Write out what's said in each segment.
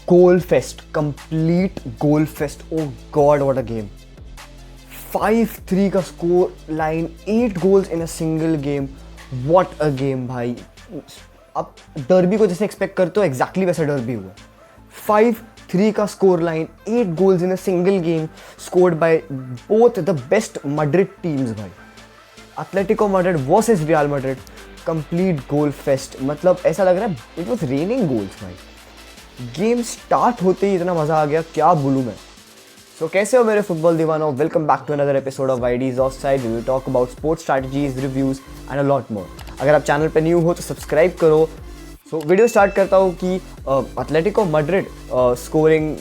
goal fest, complete goal fest. Oh God, what a game! 5-3 का score line, 8 goals in a single game. What a game भाई. अब derby को जैसे expect करते हो exactly वैसा डर्बी हुआ. 5-3 का score line, 8 goals in a single game scored by both the best Madrid teams भाई. Atletico Madrid versus Real Madrid, complete goal fest. मतलब ऐसा लग रहा है इट वाज रेनिंग गोल्स भाई. गेम स्टार्ट होते ही इतना मज़ा आ गया, क्या बोलूँ मैं. सो कैसे हो मेरे फुटबॉल दीवानों, welcome back to another episode of IDs offside. We will talk about sports strategies, reviews and a lot more. अगर आप चैनल पे न्यू हो तो सब्सक्राइब करो. सो वीडियो स्टार्ट करता हूँ कि Atletico Madrid scoring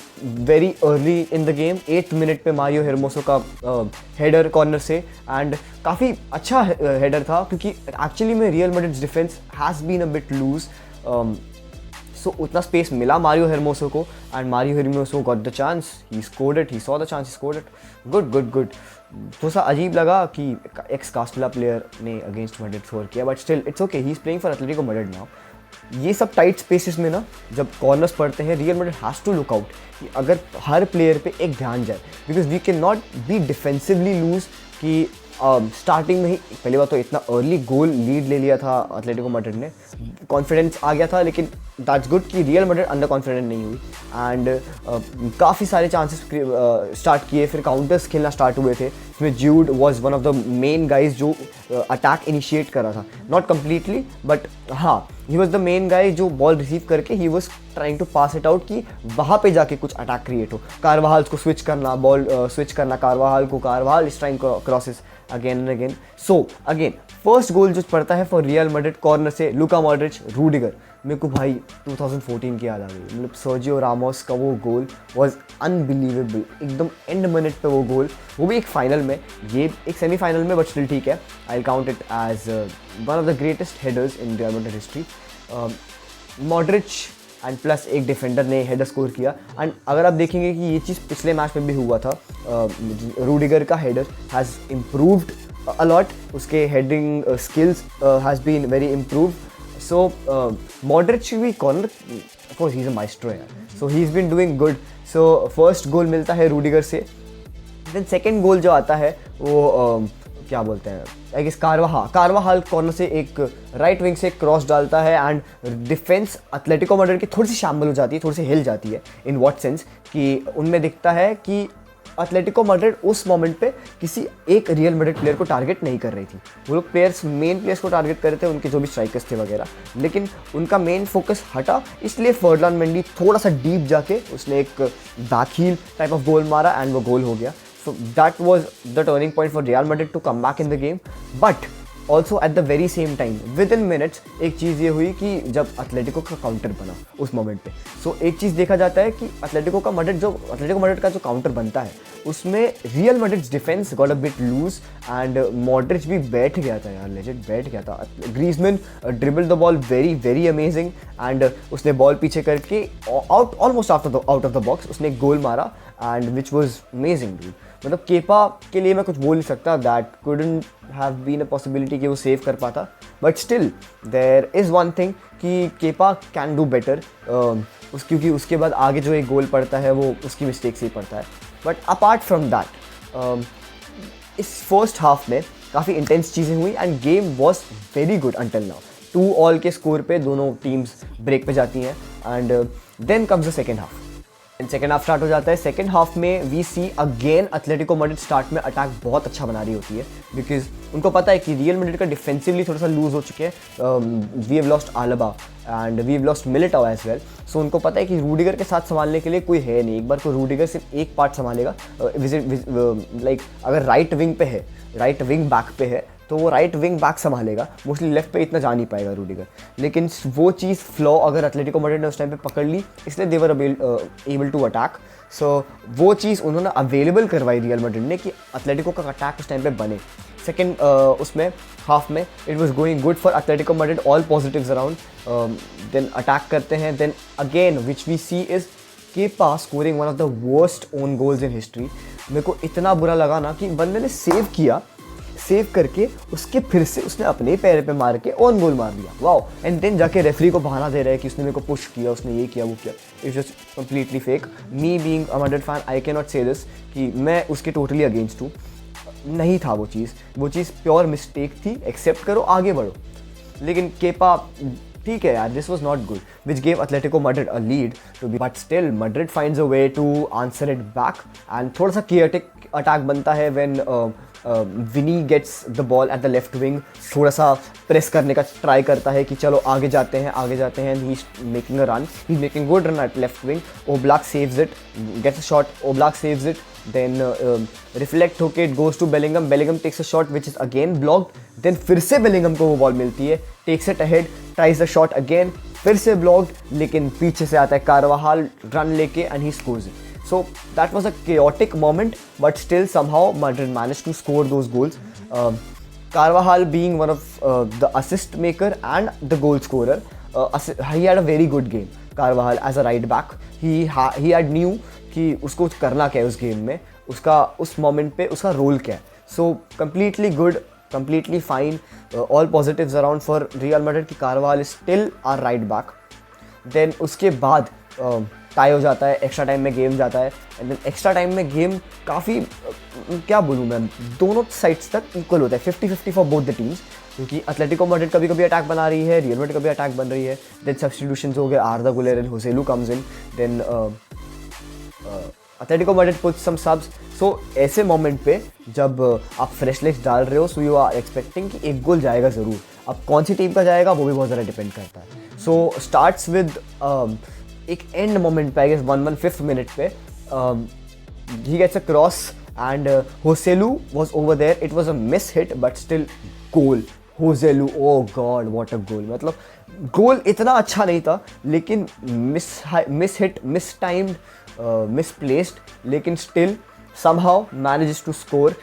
very early in the game. 8th minute पे मारियो हेरमोसो का हेडर कॉर्नर से, एंड काफ़ी अच्छा हेडर था क्योंकि एक्चुअली में Real Madrid's defence has been a bit loose. So उतना स्पेस मिला मारियो हेरमोसो को, and Mario Hermoso got the chance, he scored it, he saw the chance, he scored it. Good. थोड़ा सा अजीब लगा कि एक्स कास्टेला प्लेयर ने against Madrid score किया, but still it's okay, he is playing for Atletico Madrid now. ये सब tight spaces में ना जब कॉर्नर्स पड़ते हैं, Real Madrid has to look out कि अगर हर प्लेयर पे एक ध्यान जाए, because we can not be defensively loose कि स्टार्टिंग में ही. पहली बार तो इतना अर्ली गोल लीड ले लिया था एटलेटिको मैड्रिड ने, कॉन्फिडेंस आ गया था, लेकिन दैट्स गुड कि रियल मैड्रिड अंडर कॉन्फिडेंट नहीं हुई. एंड काफ़ी सारे चांसेस स्टार्ट किए, फिर काउंटर्स खेलना स्टार्ट हुए थे. इसमें Jude was one of the main guys जो अटैक इनिशिएट कर रहा था, नॉट कम्प्लीटली बट हाँ, he was the main guy जो बॉल रिसीव करके he was trying to pass it out कि वहाँ पे जाके कुछ अटैक क्रिएट हो. कारवाहाल को स्विच करना, बॉल स्विच करना कारवाहाल को, कारवाहाल is trying crosses again and again. So again first goal जो पड़ता है फॉर रियल मैड्रिड कॉर्नर से, लुका मॉड्रिच, रूडिगर. मेरे को भाई 2014 की याद आ गई. मतलब सर्जियो रामोस का वो गोल वाज अनबिलीवेबल. एकदम एंड मिनट पे वो गोल, वो भी एक फाइनल में, ये एक सेमीफाइनल में, बट स्टिल ठीक है. I will count it as one of the greatest headers in Real Madrid history. Modric and plus एक डिफेंडर ने हेडर स्कोर किया. एंड अगर आप देखेंगे कि ये चीज़ पिछले मैच में भी हुआ था, रूडिगर का हेडर हैज़ इम्प्रूव्ड अलॉट, उसके heading skills has been very improved. So Modric भी corner, of course he is a maestro यार, so he is been doing good. So first goal मिलता है रूडिगर से. देन सेकेंड गोल जो आता है वो क्या बोलते हैं, आई गेस कारवाहाल कॉर्नर से एक राइट विंग से क्रॉस डालता है, एंड डिफेंस एटलेटिको मैड्रिड की थोड़ी सी शामिल हो जाती है, थोड़ी सी हिल जाती है. इन व्हाट सेंस कि उनमें दिखता है कि एटलेटिको मैड्रिड उस मोमेंट पे किसी एक रियल मैड्रिड प्लेयर को टारगेट नहीं कर रही थी. वो लोग मेन प्लेयर्स को टारगेट कर रहे थे, उनके जो भी स्ट्राइकर्स थे वगैरह, लेकिन उनका मेन फोकस हटा. इसलिए फर्लान मेंडी थोड़ा सा डीप जाके उसने एक बैकहील टाइप ऑफ गोल मारा, एंड वो गोल हो गया. So that was the turning point for Real Madrid to come back in the game. But also at the very same time, within minutes, एक चीज़ ये हुई कि जब एटलेटिको का काउंटर बना उस मोमेंट पे. सो एक चीज़ देखा जाता है कि एटलेटिको मैड्रिड का जो काउंटर बनता है उसमें Real Madrid's defence got a bit loose, and Modric भी बैठ गया था यार, लेजेंड बैठ गया था. Griezmann dribble the ball very amazing, and उसने बॉल पीछे करके almost out of the box उसने एक गोल मारा, एंड विच वॉज अमेजिंग. मतलब केपा के लिए मैं कुछ बोल नहीं सकता, that couldn't have been a possibility कि वो सेव कर पाता, but still there is one thing कि केपा कैन डू बेटर, क्योंकि उसके बाद आगे जो एक गोल पड़ता है वो उसकी मिस्टेक से ही पड़ता है. बट अपार्ट फ्रॉम दैट इस फर्स्ट हाफ में काफ़ी इंटेंस चीज़ें हुई, end game was very good until now. 2-2 के स्कोर पे दोनों टीम्स ब्रेक पे जाती हैं, and then comes the second half. Second half start हो जाता है. सेकेंड हाफ में we see again Atletico Madrid start में अटैक बहुत अच्छा बना रही होती है, बिकॉज उनको पता है कि रियल मैड्रिड का डिफेंसिवली थोड़ा सा लूज हो चुके हैं. We have lost Alaba and we have lost Militao as well. So उनको पता है कि रूडिगर के साथ संभालने के लिए कोई है नहीं. एक बार को रूडिगर सिर्फ एक पार्ट संभालेगा, लाइक अगर राइट विंग पे है, राइट विंग बैक पे है, तो वो राइट विंग बैक संभालेगा, मोस्टली लेफ्ट पे इतना जा नहीं पाएगा रूडिगर. लेकिन वो चीज़ फ्लॉ अगर एटलेटिको मैड्रिड ने उस टाइम पे पकड़ ली, इसलिए दे वर एबल टू अटैक. सो वो चीज़ उन्होंने अवेलेबल करवाई रियल मैड्रिड ने कि एटलेटिको का अटैक उस टाइम पे बने. सेकेंड उसमें हाफ में it was going good for Atletico Madrid, all positives around. Then attack करते हैं, then again which we see is Kepa scoring one of the worst own goals in history. मेरे को इतना बुरा लगा ना कि बंदे ने सेव किया, सेव करके उसके फिर से उसने अपने पैर पे मार के ऑन गोल मार दिया, वाओ। एंड देन जाके रेफरी को बहाना दे रहा है कि उसने मेरे को पुश किया, उसने ये किया वो किया। It's just completely fake. Me being a Madrid fan I can not say this कि मैं उसके टोटली अगेंस्ट हूँ। नहीं था वो चीज़ प्योर मिस्टेक थी, एक्सेप्ट करो, आगे बढ़ो। लेकिन केपा ठीक है यार, this was not good, which gave Atletico Madrid a lead to be, but still Madrid finds a way to answer it back. And थोड़ा सा केयटिक अटैक बनता है when Winnie gets the ball at the left wing, थोड़ा सा press करने का try करता है कि चलो आगे जाते हैं। He is making a run, he is making good run at left wing. Oblak saves it, gets a shot, Oblak saves it, then reflect होके it goes to Bellingham, Bellingham takes a shot which is again blocked, then फिर से Bellingham को वो ball मिलती है, takes it ahead, tries the shot again, फिर से blocked, लेकिन पीछे से आता है कारवाहाल रन लेके and he scores it. So that was a chaotic moment, but still somehow Madrid managed to score those goals. Carvajal being one of the assist maker and the goal scorer, he had a very good game. Carvajal as a right back, he had knew कि उसको करना क्या है उस game में, उसका उस moment पे उसका रोल क्या है। So completely good, completely fine, all positives around for Real Madrid कि Carvajal is still our right back. Then उसके बाद टाई हो जाता है, एक्स्ट्रा टाइम में गेम जाता है, एंड देन एक्स्ट्रा टाइम में गेम काफ़ी क्या बोलूँ मैं, दोनों साइड्स तक इक्वल होता है, 50-50 फॉर बोथ द टीम्स, क्योंकि एथलेटिको मैड्रिड कभी कभी अटैक बना रही है, रियल मैड्रिड कभी अटैक बन रही है। देन सब्स्टिट्यूशंस हो गए, Arda Guler and Joselu comes in, then Atletico Madrid put some subs. So ऐसे मोमेंट पे जब आप फ्रेश लेग्स डाल रहे हो, सो यू आर एक्सपेक्टिंग कि एक गोल जाएगा ज़रूर। अब कौन सी टीम का जाएगा वो भी बहुत ज़्यादा डिपेंड करता है। सो स्टार्ट्स विद एक एंड मोमेंट पे, आई गेस 1/5 मिनट पे, he gets a cross and Joselu was over there, it was a mishit but still goal. Joselu, oh god what a goal, मतलब goal इतना अच्छा नहीं था, लेकिन mishit, mistimed, misplaced, लेकिन still somehow manages to score.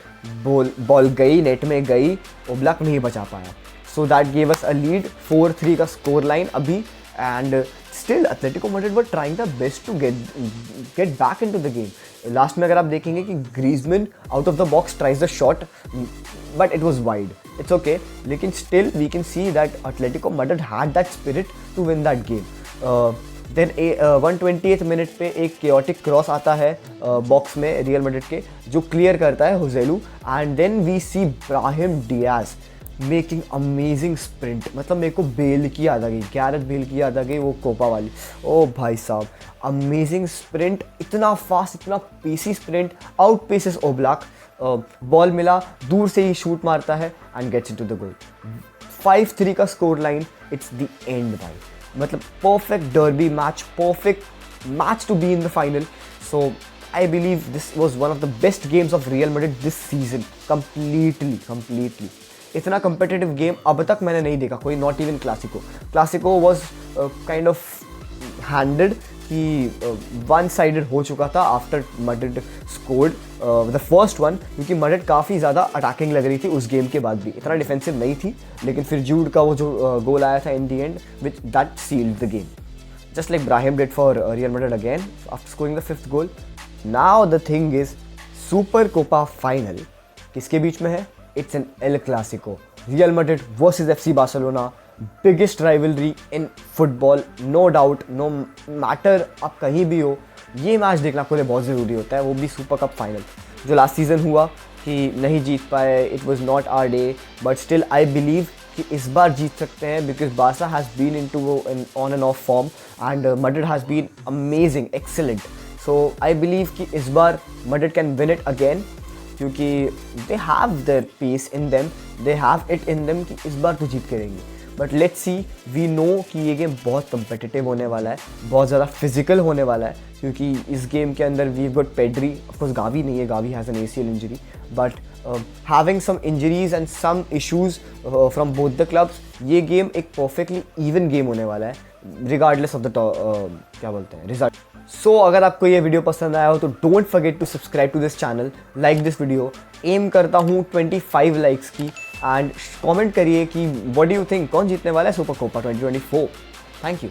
Ball गई, net में गई, ओब्लाक नहीं बचा पाया। So that gave us a lead, 4-3 का स्कोर लाइन अभी। And still Atletico Madrid were trying the best to get back into the game. Last में अगर आप देखेंगे कि Griezmann out of the box tries the shot, but it was wide, it's okay, लेकिन still we can see that Atletico Madrid had that spirit to win that game. Then 128 minute पे एक chaotic cross आता है box में real Madrid के, जो clear करता है Joselu, and then we see Brahim Diaz making amazing sprint. मतलब मेरे को बेल की याद आ गई, गैरेथ बेल की याद आ गई, वो कोपा वाली। ओ भाई साहब, अमेजिंग स्प्रिंट, इतना फास्ट, इतना pacey sprint, outpaces Oblak, ball मिला, दूर से ही शूट मारता है and gets into the goal. 5-3 का score line, it's the end भाई। मतलब perfect derby match, perfect match to be in the final. So I believe this was one of the best games of Real Madrid this season, completely. इतना competitive game अब तक मैंने नहीं देखा कोई, not even Clasico was kind of handed कि one sided हो चुका था after Madrid scored the first one, क्योंकि मैड्रिड काफ़ी ज़्यादा अटैकिंग लग रही थी उस गेम के बाद भी, इतना डिफेंसिव नहीं थी। लेकिन फिर जूड का वो जो गोल आया था in the end, which that sealed the game, just like Brahim did for Real Madrid again after scoring the 5th goal. Now the thing is, super Copa final किसके बीच में है? It's an El Clasico, Real Madrid versus FC Barcelona, biggest rivalry in football, no doubt, no matter आप कहीं भी हो, ये match देखना आपके लिए बहुत ज़रूरी होता है, वो भी सुपर कप फाइनल। जो लास्ट सीज़न हुआ कि नहीं जीत पाए, it was not our day, but still I believe कि इस बार जीत सकते हैं, because Barca has been in to on and off form and Madrid has been amazing, excellent. So I believe कि इस बार Madrid can win it again, क्योंकि they have their peace in them, they have it in them कि इस बार तो जीत करेंगे। But let's see, we know कि ये गेम बहुत कम्पिटिटिव होने वाला है, बहुत ज़्यादा फिजिकल होने वाला है, क्योंकि इस गेम के अंदर we got Pedri, of course Gavi नहीं है, Gavi has an ACL injury, but having some injuries and some issues from both the clubs, ये गेम एक परफेक्टली इवन गेम होने वाला है, रिगार्डलेस ऑफ द क्या बोलते हैं रिजल्ट। सो अगर आपको ये वीडियो पसंद आया हो तो don't forget to subscribe to this channel, like this video, aim करता हूँ 25 लाइक्स की, एंड कमेंट करिए कि व्हाट डू यू थिंक, कौन जीतने वाला है सुपर कोपा 2024। Thank you.